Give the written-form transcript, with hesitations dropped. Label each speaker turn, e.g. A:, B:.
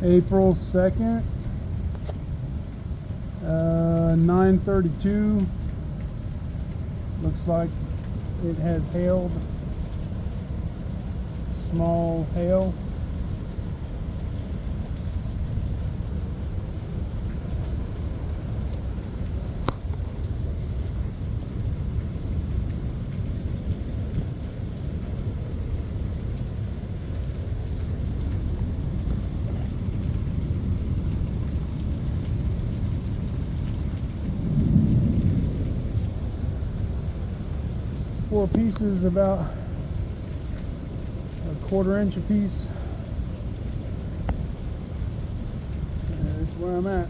A: April 2nd, 9:32. Looks like it has hailed, small hail. Four pieces, about a 1/4 inch a piece. That's where I'm at.